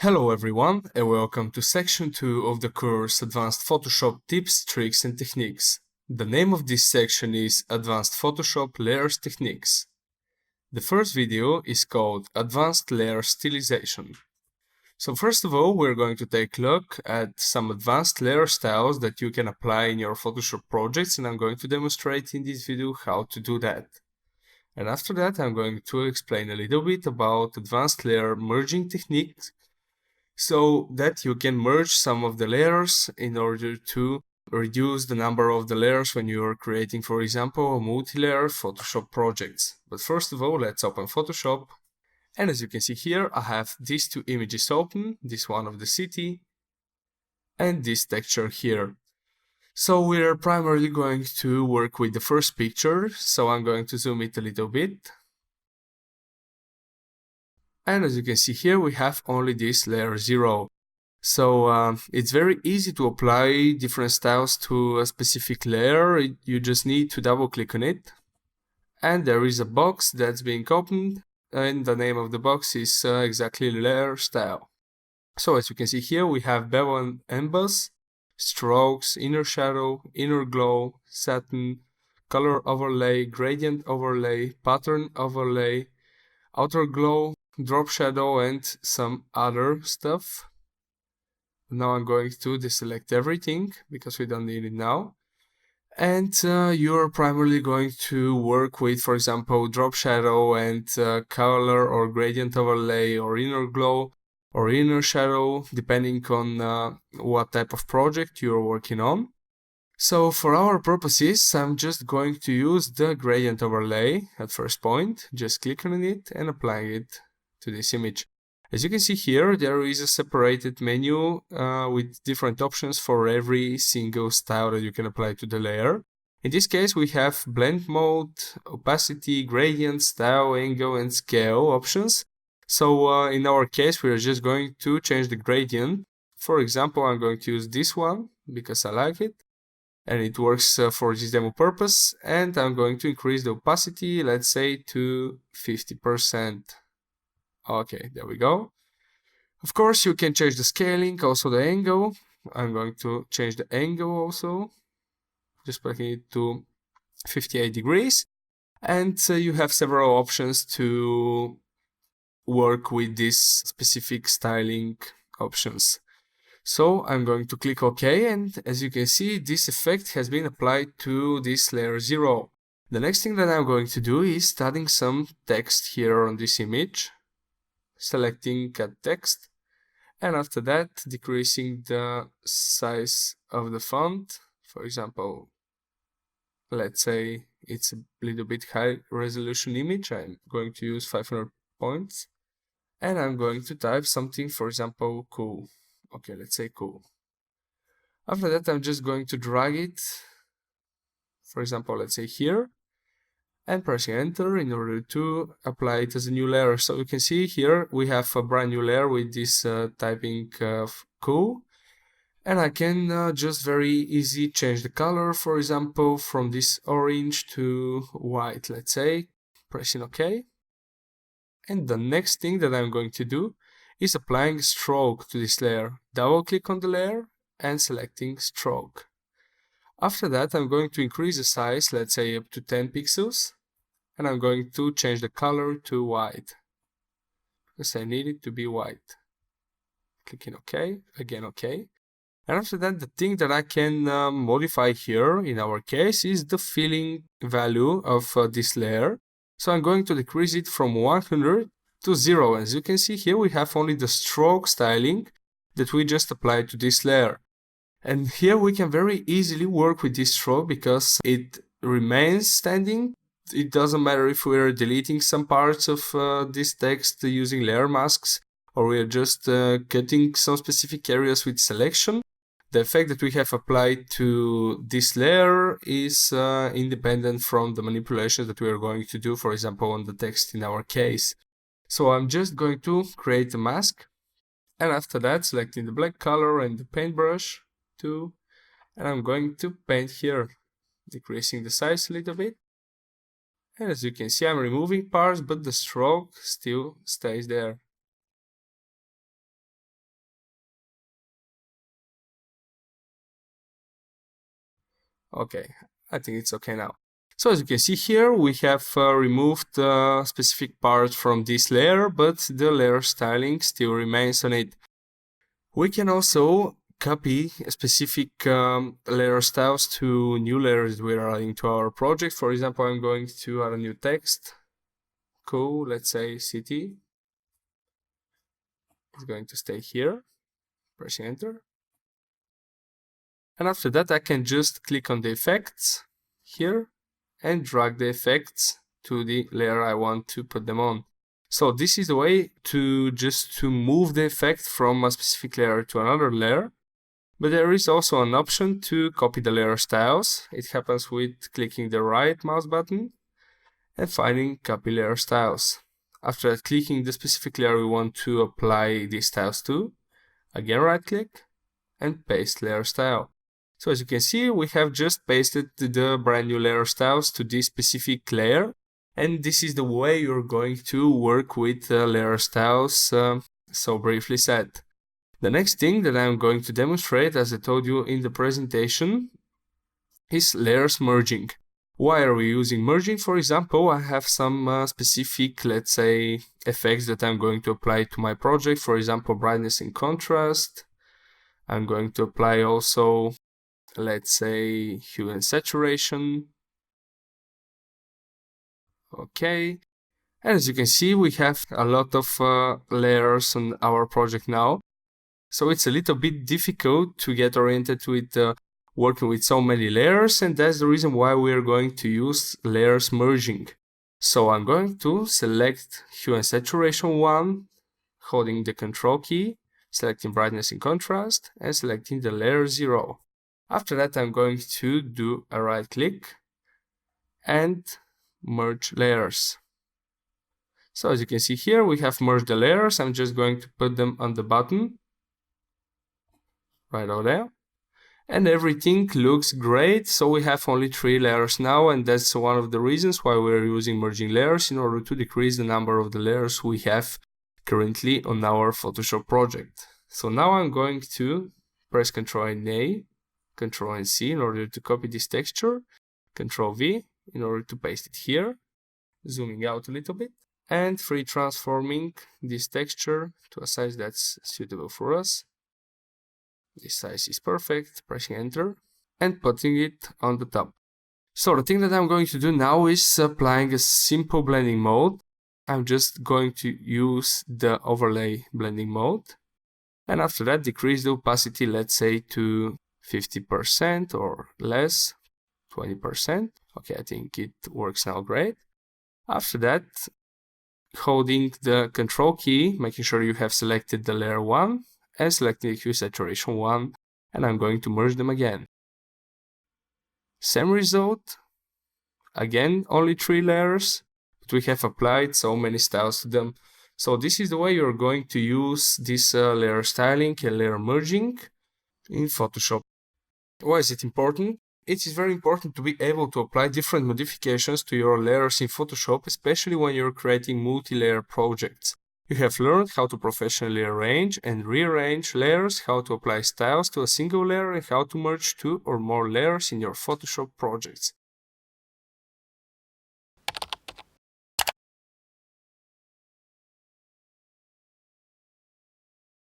Hello everyone and welcome to section 2 of the course Advanced Photoshop Tips, Tricks and Techniques. The name of this section is Advanced Photoshop Layers Techniques. The first video is called Advanced Layer Stylization. So first of all, we're going to take a look at some advanced layer styles that you can apply in your Photoshop projects, and I'm going to demonstrate in this video how to do that. And after that, I'm going to explain a little bit about advanced layer merging techniques, so that you can merge some of the layers in order to reduce the number of the layers when you are creating, for example, multi-layer Photoshop projects. But first of all, let's open Photoshop. And as you can see here, I have these two images open, this one of the city and this texture here. So we're primarily going to work with the first picture, so I'm going to zoom it a little bit. And as you can see here, we have only this layer 0. So it's very easy to apply different styles to a specific layer. You just need to double click on it. And there is a box that's being opened. And the name of the box is exactly layer style. So as you can see here, we have bevel and emboss, strokes, inner shadow, inner glow, satin, color overlay, gradient overlay, pattern overlay, outer glow, drop shadow, and some other stuff. Now I'm going to deselect everything because we don't need it now. And you're primarily going to work with, for example, drop shadow and color or gradient overlay or inner glow or inner shadow, depending on what type of project you're working on. So for our purposes, I'm just going to use the gradient overlay at first point, just click on it and applying it to this image. As you can see here, there is a separated menu with different options for every single style that you can apply to the layer. In this case, we have blend mode, opacity, gradient, style, angle, and scale options. So in our case, we are just going to change the gradient. For example, I'm going to use this one because I like it and it works for this demo purpose. And I'm going to increase the opacity, let's say to 50%. Okay, there we go. Of course, you can change the scaling, also the angle. I'm going to change the angle also, just putting it to 58 degrees. And you have several options to work with these specific styling options. So I'm going to click OK, and as you can see, this effect has been applied to this layer 0. The next thing that I'm going to do is adding some text here on this image, selecting cut text, and after that decreasing the size of the font. For example, let's say it's a little bit high resolution image. I'm going to use 500 points, and I'm going to type something, for example, cool. Okay, let's say cool. After that, I'm just going to drag it, for example, let's say here, and pressing enter in order to apply it as a new layer. So you can see here we have a brand new layer with this typing cool, and I can just very easy change the color, for example, from this orange to white, let's say, pressing OK. And the next thing that I'm going to do is applying stroke to this layer. Double click on the layer and selecting stroke. After that, I'm going to increase the size, let's say up to 10 pixels, and I'm going to change the color to white because I need it to be white. Clicking OK, again OK. And after that, the thing that I can modify here in our case is the filling value of this layer. So I'm going to decrease it from 100 to 0. As you can see here, we have only the stroke styling that we just applied to this layer. And here we can very easily work with this stroke because it remains standing. It doesn't matter if we're deleting some parts of this text using layer masks, or we're just cutting some specific areas with selection. The effect that we have applied to this layer is independent from the manipulations that we are going to do, for example, on the text in our case. So I'm just going to create a mask, and after that selecting the black color and the paintbrush tool, and I'm going to paint here, decreasing the size a little bit. And as you can see, I'm removing parts, but the stroke still stays there. Okay, I think it's okay now. So as you can see here, we have removed the specific part from this layer, but the layer styling still remains on it. We can also copy specific layer styles to new layers we are adding to our project. For example, I'm going to add a new text. Cool, let's say city. It's going to stay here, pressing enter. And after that, I can just click on the effects here and drag the effects to the layer I want to put them on. So this is the way to move the effect from a specific layer to another layer. But there is also an option to copy the layer styles. It happens with clicking the right mouse button and finding copy layer styles. After clicking the specific layer we want to apply these styles to, again right click and paste layer style. So as you can see, we have just pasted the brand new layer styles to this specific layer. And this is the way you're going to work with layer styles, so briefly said. The next thing that I'm going to demonstrate, as I told you in the presentation, is layers merging. Why are we using merging? For example, I have some specific, let's say, effects that I'm going to apply to my project. For example, brightness and contrast. I'm going to apply also, let's say, hue and saturation. Okay. And as you can see, we have a lot of layers on our project now. So it's a little bit difficult to get oriented with working with so many layers, and that's the reason why we are going to use layers merging. So I'm going to select hue and saturation 1, holding the control key, selecting brightness and contrast, and selecting the layer 0. After that, I'm going to do a right click and merge layers. So as you can see here, we have merged the layers. I'm just going to put them on the button right over there. And everything looks great. So we have only 3 layers now, and that's one of the reasons why we're using merging layers, in order to decrease the number of the layers we have currently on our Photoshop project. So now I'm going to press Ctrl and A, Ctrl and C in order to copy this texture, Ctrl V in order to paste it here, zooming out a little bit, and free transforming this texture to a size that's suitable for us. This size is perfect, pressing enter and putting it on the top. So the thing that I'm going to do now is applying a simple blending mode. I'm just going to use the overlay blending mode, and after that decrease the opacity, let's say to 50% or less, 20%. Okay, I think it works now great. After that, holding the control key, making sure you have selected the layer 1 and selecting the hue saturation 1, and I'm going to merge them again. Same result, again only 3 layers, but we have applied so many styles to them. So this is the way you're going to use this layer styling and layer merging in Photoshop. Why is it important? It is very important to be able to apply different modifications to your layers in Photoshop, especially when you're creating multi-layer projects. You have learned how to professionally arrange and rearrange layers, how to apply styles to a single layer, and how to merge 2 or more layers in your Photoshop projects.